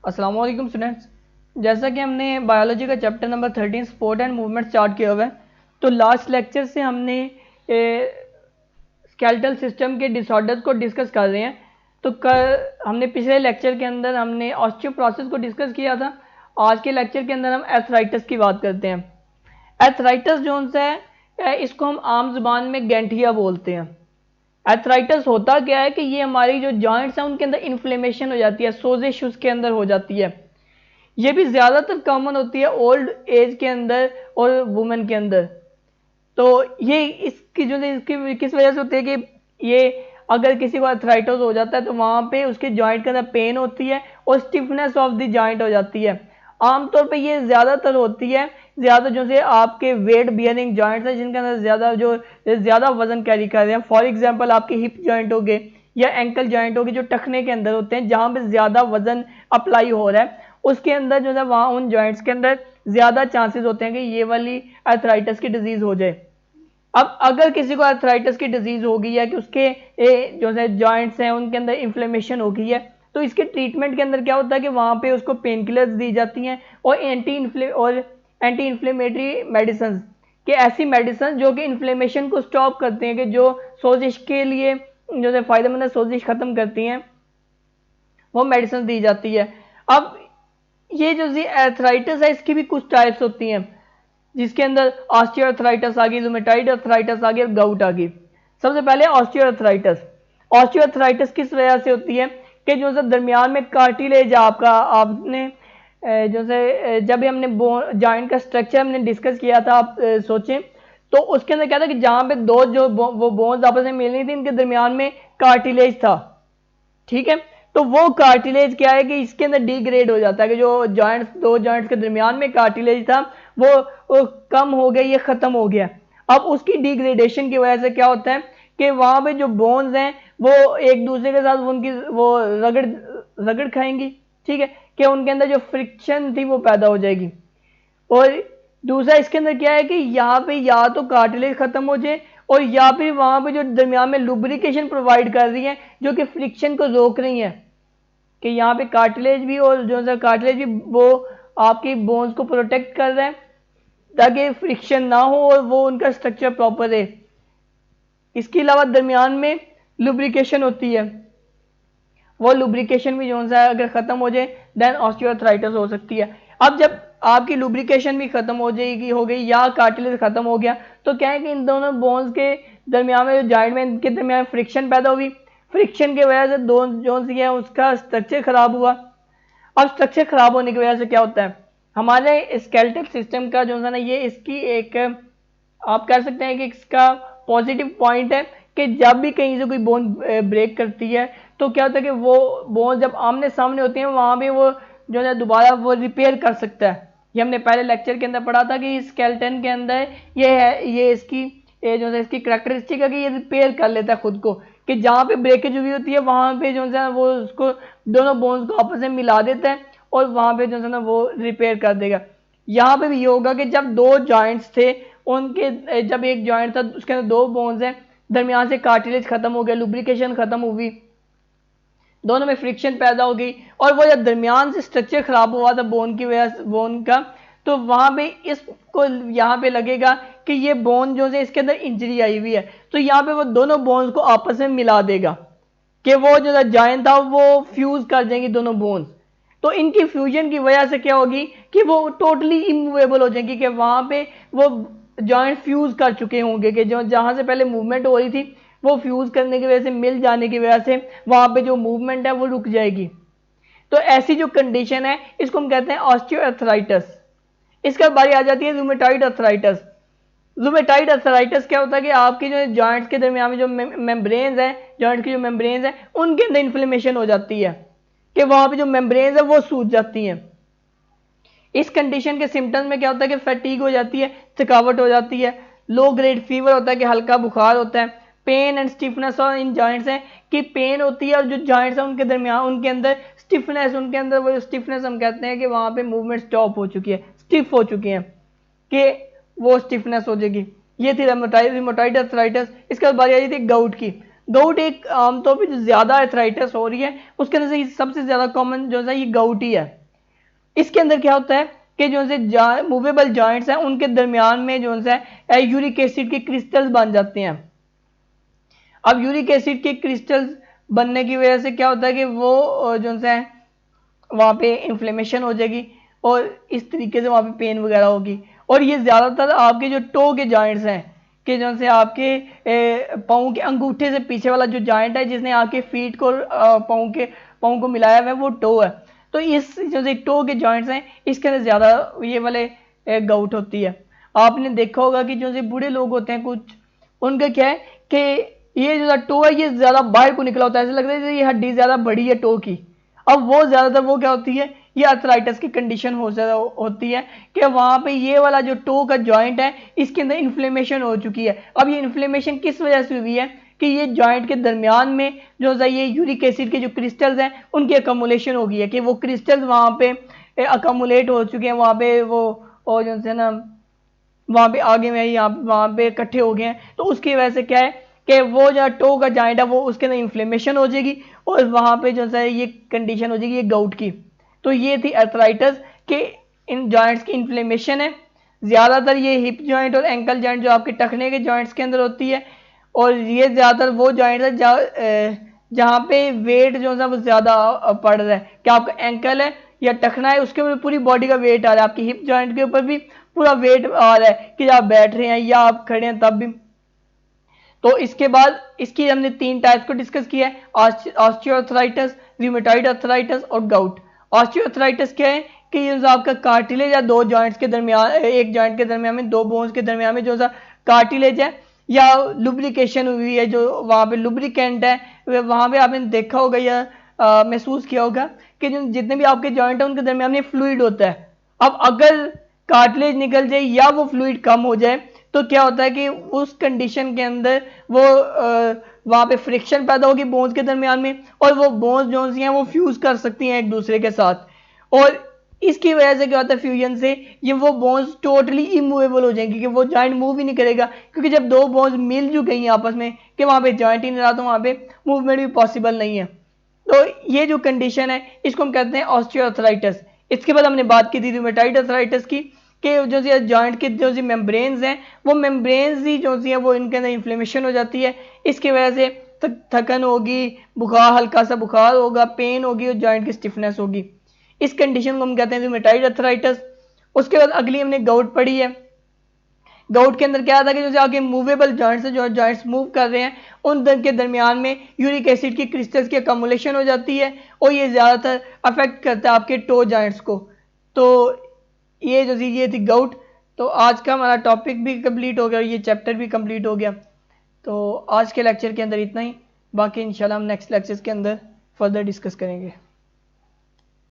अस्सलाम वालेकुम स्टूडेंट्स। जैसा कि हमने बायोलॉजी का chapter number 13 sport and movement start किया हुआ है, तो लास्ट लेक्चर से हमने स्केलेटल सिस्टम के डिसऑर्डर्स को डिस्कस कर रहे हैं। तो हमने पिछले लेक्चर के अंदर हमने ऑस्टियोपोरोसिस को डिस्कस किया था। आज के लेक्चर के अंदर हम एर्थराइटिस की बात करते हैं। एर्थराइटिस जो है इसको हम आम जुबान में गैंठिया बोलते हैं। एर्थराइटिस होता क्या है कि ये हमारी जो जॉइंट्स हैं उनके अंदर इन्फ्लेमेशन हो जाती है, सोजिश उसके अंदर हो जाती है। ये भी ज़्यादातर कॉमन होती है ओल्ड एज के अंदर और वुमेन के अंदर। तो ये इसकी जो इसकी किस वजह से होती है कि ये अगर किसी को अर्थराइटिस हो जाता है तो वहाँ पे उसके जॉइंट के अंदर पेन होती है और स्टिफनेस ऑफ द जॉइंट हो जाती है। आमतौर पे ये ज़्यादातर होती है ज़्यादा जो से आपके वेट बियरिंग जॉइंट्स हैं जिनके अंदर ज़्यादा वजन कैरी कर रहे हैं। फॉर एग्जांपल आपके हिप जॉइंट हो गए या एंकल जॉइंट हो गए जो टखने के अंदर होते हैं, जहाँ पे ज़्यादा वजन अप्लाई हो रहा है उसके अंदर जो है वहाँ उन जॉइंट्स के अंदर ज़्यादा चांसेस होते हैं कि ये वाली अर्थराइटिस की डिजीज़ हो जाए। अब अगर किसी को अर्थराइटिस की डिजीज हो गई है कि उसके जो है जॉइंट्स हैं उनके अंदर इन्फ्लेमेशन हो गई है, तो इसके ट्रीटमेंट के अंदर क्या होता है कि वहाँ पे उसको पेन किलर्स दी जाती हैं और एंटी इन्फ्लेमेटरी मेडिसिन कि ऐसी मेडिसिन जो कि इन्फ्लेमेशन को स्टॉप करते हैं, कि जो सोजिश के लिए जो है फ़ायदेमंद है, सोजिश ख़त्म करती हैं, वो मेडिसिन दी जाती है। अब ये जो एर्थराइटिस है इसकी भी कुछ टाइप्स होती हैं, जिसके अंदर ऑस्टियोआर्थराइटिस आ गई, रूमेटॉइड अर्थराइटिस आ गई और गाउट आ गई। सबसे पहले ऑस्टियोआर्थराइटिस। ऑस्टियोआर्थराइटिस किस वजह से होती है कि जो है दरमियान में कार्टिलेज आपने जो है जब भी हमने जॉइंट का स्ट्रक्चर हमने डिस्कस किया था, आप सोचें तो उसके अंदर क्या था कि जहाँ पे दो जो वो बोन्स आपस में मिल रही थी इनके दरमियान में कार्टिलेज था, ठीक है। तो वो कार्टिलेज क्या है कि इसके अंदर डिग्रेड हो जाता है कि जो दो जॉइंट्स के दरमियान में कार्टिलेज था वो कम हो गया, ये खत्म हो गया। अब उसकी डिग्रेडेशन की वजह से क्या होता है कि वहां पे जो बोन्स हैं वो एक दूसरे के साथ उनकी वो रगड़ रगड़ खाएंगी, ठीक है, कि उनके अंदर जो फ्रिक्शन थी वो पैदा हो जाएगी। और दूसरा इसके अंदर क्या है कि यहाँ पे या तो कार्टिलेज खत्म हो जाए और या फिर वहां पे जो दरमियान में लुब्रिकेशन प्रोवाइड कर रही है जो कि फ्रिक्शन को रोक रही है, कि यहाँ पे कार्टिलेज भी और जो है कार्टिलेज भी वो आपकी बोन्स को प्रोटेक्ट कर रहे हैं ताकि फ्रिक्शन ना हो और वो उनका स्ट्रक्चर प्रॉपर है। इसके अलावा दरमियान में लुब्रिकेशन होती है, वो लुब्रिकेशन भी जो है अगर ख़त्म हो जाए देन ऑस्टियोआर्थराइटिस हो सकती है। अब जब आपकी लुब्रिकेशन भी खत्म हो गई या कार्टिलेज खत्म हो गया तो क्या है कि इन दोनों बोन्स के दरमियान में जो जॉइंट में इनके दरमियान फ्रिक्शन पैदा हुई, फ्रिक्शन की वजह से दो जो है उसका स्ट्रक्चर खराब हुआ। अब स्ट्रक्चर खराब होने की वजह से क्या होता है हमारे स्केलेटल सिस्टम का जो है ना, ये इसकी एक आप कह सकते हैं कि इसका पॉजिटिव पॉइंट है कि जब भी कहीं से कोई बोन ब्रेक करती है तो क्या होता है कि वो बोन जब आमने सामने होती हैं वहाँ पे वो जो है दोबारा वो रिपेयर कर सकता है। ये हमने पहले लेक्चर के अंदर पढ़ा था कि स्केलेटन के अंदर ये इसकी जो है इसकी करेक्टरिस्टिक है कि ये रिपेयर कर लेता है खुद को, कि जहाँ पे ब्रेकेज हुई होती है वहाँ पे जो है वो उसको दोनों बोन्स को आपस में मिला देता है और वहाँ पे जो है ना वो रिपेयर कर देगा। यहाँ पे भी ये होगा कि जब दो जॉइंट्स थे उनके जब एक जॉइंट था उसके अंदर दो बोन्स हैं, दरमियान से कार्टिलेज खत्म हो गया, लुब्रिकेशन खत्म हुई, दोनों में फ्रिक्शन पैदा हो गई और वो जब दरमियान से स्ट्रक्चर खराब हुआ था बोन की वजह से बोन का, तो वहां पे इसको यहाँ पे लगेगा कि ये बोन जो है इसके अंदर इंजरी आई हुई है, तो यहाँ पे वो दोनों बोन्स को आपस में मिला देगा कि वो जो जॉइंट था वो फ्यूज कर देंगी दोनों बोन्स। तो इनकी फ्यूजन की वजह से क्या होगी कि वो टोटली इमूवेबल हो जाएंगी, कि वहां पे वो जॉइंट फ्यूज कर चुके होंगे, कि जो जहां से पहले मूवमेंट हो रही थी वो फ्यूज करने की वजह से मिल जाने की वजह से वहां पे जो मूवमेंट है वो रुक जाएगी। तो ऐसी जो कंडीशन है इसको हम कहते हैं ऑस्टियोआर्थराइटिस। इसके बारी आ जाती है रूमेटॉइड अर्थराइटिस। रूमेटॉइड अर्थराइटिस क्या होता है कि आपकी जो जॉइंट्स के दरमियान में जो मेम्ब्रेन्स हैं, जॉइंट की जो मेम्ब्रेन्स हैं उनके अंदर इन्फ्लेमेशन हो जाती है कि वहां पे जो मेम्ब्रेन्स है वो सूज जाती हैं। इस कंडीशन के सिम्टम्स में क्या होता है कि फैटीग हो जाती है, थकावट हो जाती है, लो ग्रेड फीवर होता है कि हल्का बुखार होता है, पेन एंड स्टिफनेस और इन जॉइंट्स है कि पेन होती है और जो जॉइंट्स हैं उनके दरमियान उनके अंदर स्टिफनेस, उनके अंदर वो स्टिफनेस हम कहते हैं कि वहां पे मूवमेंट स्टॉप हो चुकी है, स्टिफ हो चुकी है, कि वो स्टिफनेस हो जाएगी। ये थी रूमेटॉइड अर्थराइटिस। इसके बाद बारी आई थी गाउट की। गाउट एक आमतौर पर जो ज्यादा अर्थराइटिस हो रही है उसके अंदर से सबसे ज्यादा कॉमन जो है ये गाउट ही है। इसके अंदर क्या होता है कि जो से मूवेबल जॉइंट्स हैं उनके दरमियान में जो है यूरिक एसिड के क्रिस्टल्स बन जाते हैं। अब यूरिक एसिड के क्रिस्टल्स बनने की वजह से क्या होता है कि वो जो है वहाँ पे इन्फ्लेमेशन हो जाएगी और इस तरीके से वहाँ पे पेन वगैरह होगी। और ये ज़्यादातर आपके जो टो के जॉइंट्स हैं कि जो से आपके पाँव के अंगूठे से पीछे वाला जो जॉइंट है जिसने आपके फीट को पाँव को मिलाया हुआ है वो टो है। तो इस जो से टो के जॉइंट्स हैं इसके अंदर ज़्यादा ये वाले गाउट होती है। आपने देखा होगा कि जो से बूढ़े लोग होते हैं कुछ, उनका क्या है कि ये जो टो है ये ज़्यादा बाहर को निकला होता है, ऐसा लगता है जैसे ये हड्डी ज़्यादा बड़ी है टो की। अब वो ज़्यादातर वो क्या होती है, ये अर्थराइटिस की कंडीशन होती है कि वहाँ पे ये वाला जो टो का जॉइंट है इसके अंदर इन्फ्लेमेशन हो चुकी है। अब ये इन्फ्लेमेशन किस वजह से हुई है कि ये जॉइंट के दरमियान में जो है ये यूरिक एसिड के जो क्रिस्टल्स हैं उनकी अकोमुलेशन हो गई है कि वो क्रिस्टल्स वहाँ पे अकोमुलेट हो चुके हैं, वहाँ पे वो जो है ना वहाँ पे आगे में यहाँ वहाँ पे इकट्ठे हो गए हैं। तो उसकी वजह से क्या है कि वो जो टो का जॉइंट है वो उसके अंदर इन्फ्लेमेशन हो जाएगी और वहाँ पे जो है ये कंडीशन हो जाएगी ये गाउट की। तो ये थी अर्थराइटिस के इन जॉइंट्स की इन्फ्लेमेशन है। ज़्यादातर ये हिप जॉइंट और एंकल जॉइंट जो आपके टखने के जॉइंट्स के अंदर होती है और ये ज़्यादातर वो जॉइंट है जहाँ पे वेट जो है वो ज़्यादा पड़ रहा है कि आपका एंकल है या टखना है उसके ऊपर पूरी बॉडी का वेट आ रहा है, आपकी हिप जॉइंट के ऊपर भी पूरा वेट आ रहा है कि आप बैठ रहे हैं या आप खड़े हैं तब भी। तो इसके बाद इसकी हमने 3 टाइप्स को डिस्कस किया है, ऑस्टियोआर्थराइटिस, रूमेटॉइड अर्थराइटिस और गाउट। ऑस्टियोआर्थराइटिस क्या है कि ये आपका कार्टिलेज या दो जॉइंट्स के दरमियान, एक जॉइंट के दरमियान में दो बोन्स के दरमियान में जो सा कार्टिलेज है या लुब्रिकेशन हुई है, जो वहाँ पे लुब्रिकेंट है वहाँ पे आपने देखा होगा या महसूस किया होगा कि जो जितने भी आपके जॉइंट है उनके दरमियान में फ्लूइड होता है। अब अगर कार्टिलेज निकल जाए या वो फ्लूइड कम हो जाए तो क्या होता है कि उस कंडीशन के अंदर वो वहाँ पे फ्रिक्शन पैदा होगी बोन्स के दरमियान में और वो बोन्स जो हैं वो फ्यूज कर सकती हैं एक दूसरे के साथ और इसकी वजह से क्या होता है फ्यूजन से ये वो बोन्स टोटली इमूवेबल हो जाएंगे कि वो जॉइंट मूव ही नहीं करेगा, क्योंकि जब दो बोन्स मिल जो गई आपस में कि वहाँ पे जॉइंट ही नहीं रहा तो वहाँ पे मूवमेंट भी पॉसिबल नहीं है। तो ये जो कंडीशन है इसको हम कहते हैं ऑस्टियोआर्थराइटिस। इसके बाद हमने बात की थी रूमेटॉइड अर्थराइटिस की कि जो सी जॉइंट के जो सी मेम्ब्रेन्स हैं वो मेम्ब्रेन्स ही जो सी है वो इनके अंदर इन्फ्लेमेशन हो जाती है, इसकी वजह से थकन होगी, बुखार, हल्का सा बुखार होगा, पेन होगी और जॉइंट की स्टिफनेस होगी। इस कंडीशन को हम कहते हैं रूमेटॉइड अर्थराइटिस। उसके बाद अगली हमने गाउट पढ़ी है। गाउट के अंदर क्या आता है कि जैसे आगे मूवेबल जॉइंट्स है, जो जॉइंट्स मूव कर रहे हैं उन के दरमियान में यूरिक एसिड की क्रिस्टल्स की अकोमुलेशन हो जाती है और ये ज़्यादातर अफेक्ट करता है आपके टो जॉइंट्स को। तो ये जो थी ये थी गाउट। तो आज का हमारा टॉपिक भी कंप्लीट हो गया और ये चैप्टर भी कंप्लीट हो गया। तो आज के लेक्चर के अंदर इतना ही, बाकी इंशाल्लाह हम नेक्स्ट लेक्चर्स के अंदर फर्दर डिस्कस करेंगे।